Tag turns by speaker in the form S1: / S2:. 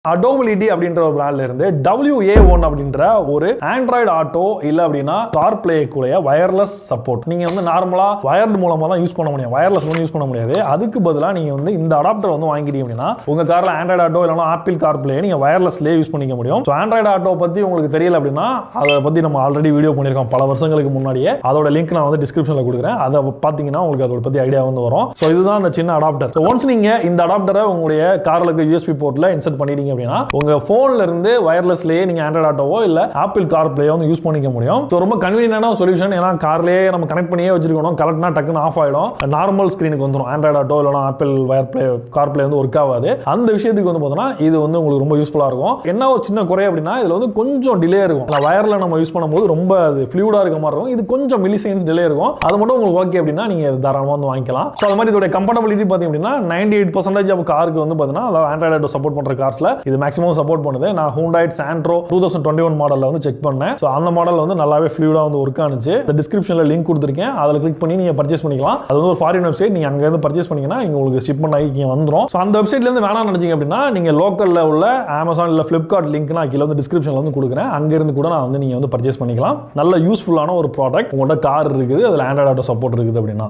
S1: அடோபிலிட்டி அப்படின்ற ஒரு பிராண்ட்ல இருந்து WA1 அப்படின்ற ஒரு ஆண்ட்ராய்டு ஆட்டோ இல்ல அப்படின்னா கார் பிளேக்குள்ள வயர்லெஸ் சப்போர்ட். நீங்க வந்து நார்மலா வயர்டு மூலமா தான் யூஸ் பண்ண முடியும், வயர்லெஸ் ஒன்றும் யூஸ் பண்ண முடியாது. அதுக்கு பதிலாக நீங்க வந்து இந்த அடாப்டர் வந்து வாங்கிட்டீங்க அப்படின்னா உங்க கார்ல ஆண்ட்ராய்டு ஆட்டோ இல்லைனா ஆப்பிள் கார் பிளே நீங்க வயர்லெஸ்லேயே யூஸ் பண்ணிக்க முடியும். ஸோ ஆண்ட்ராய்டு ஆட்டோ பத்தி உங்களுக்கு தெரியல அப்படின்னா அதை பத்தி நம்ம ஆல்ரெடி வீடியோ பண்ணியிருக்கோம் பல வருஷங்களுக்கு முன்னாடியே. அதோட லிங்க் நான் வந்து டிஸ்கிரிப்ஷன்ல கொடுக்குறேன். அதை பார்த்தீங்கன்னா உங்களுக்கு அதோட பத்தி ஐடியா வந்து வரும். ஸோ இதுதான் அந்த சின்ன அடாப்டர். ஸோ ஒன்ஸ் நீங்க இந்த அடாப்டரை உங்களுடைய கார்ல இருக்க USB போர்ட்ல இன்சர்ட் பண்ணிட்டீங்க அப்படின்னா உங்க போன்ல இருந்து வயர்லெஸ்லயே நீங்க ஆண்ட்ராய்டு ஆட்டோவோ இல்ல ஆப்பிள் கார் பிளேயோ வந்து யூஸ் பண்ணிக்க முடியும். ஸோ ரொம்ப கன்வீனியன்டான சொல்யூஷன். ஏன்னா கார்லயே நம்ம கனெக்ட் பண்ணியே வச்சிருக்கணும், கலெக்ட்னா டக்குன்னு ஆஃப் ஆயிடும், நார்மல் ஸ்கிரீனுக்கு வந்துடும். ஆண்ட்ராய்டு ஆட்டோ இல்லைனா apple wire play car play வந்து ஒர்க் ஆகாது. அந்த விஷயத்துக்கு வந்து பார்த்தோம்னா இது வந்து உங்களுக்கு ரொம்ப யூஸ்ஃபுல்லா இருக்கும். என்ன ஒரு சின்ன குறை அப்படின்னா இதுல வந்து கொஞ்சம் டிலே இருக்கும். வயர்ல நம்ம யூஸ் பண்ணும்போது ரொம்ப அது ஃப்ளூயிடா இருக்க மாதிரி இருக்கும். இது கொஞ்சம் மில்லி செகண்ட்ஸ் டிலே இருக்கும். அது மட்டும் உங்களுக்கு ஓகே அப்படின்னா நீங்க தாராளமாக வந்து வாங்கிக்கலாம். ஸோ அது மாதிரி இதோட கம்பேட்டபிலிட்டி பார்த்தீங்க அப்படின்னா 98% ஆஃப் காருக்கு வந்து பார்த்தீங்கன்னா ஆண்ட்ராய்டு ஆட்டோ சப்போர்ட் பண்ற கார்ஸ்ல இது மேக்ஸிமம் சப்போர்ட் பண்ணுது. நான் Hyundai Santro 2021 மாடல்ல வந்து செக் பண்ணேன். ஸோ அந்த மாடல் வந்து நல்லாவே ஃப்ளூயிடா வந்து ஒர்க் ஆனிச்சு. இந்த டிஸ்கிரிப்ஷன்ல லிங்க் கொடுத்துருக்கேன், அதில் கிளிக் பண்ணி நீங்க பர்ச்சேஸ் பண்ணிக்கலாம். அது வந்து ஒரு ஃபாரின் வெப்சைட். நீங்க அங்க இருந்து பர்ச்சேஸ் பண்ணீங்கன்னா இங்க உங்களுக்கு ஷிப்மெண்ட் ஆகி இங்க வந்துரும். ஸோ அந்த வெப்சைட்ல இருந்து வேணாம்னு நினைச்சீங்க அப்படின்னா நீங்க லோக்கல்ல உள்ள Amazon இல்ல Flipkart லிங்க் நான் கீழ வந்து டிஸ்கிரிப்ஷன்ல வந்து கொடுக்குறேன். அங்க இருந்து கூட நான் வந்து நீங்க வந்து பர்ச்சேஸ் பண்ணிக்கலாம். நல்ல யூஸ்ஃபுல்லான ஒரு ப்ராடக்ட். உங்களோட கார் இருக்குது, அதுல ஆண்ட்ராய்டு ஆட்டோ சப்போர்ட் இருக்குது அப்படின்னா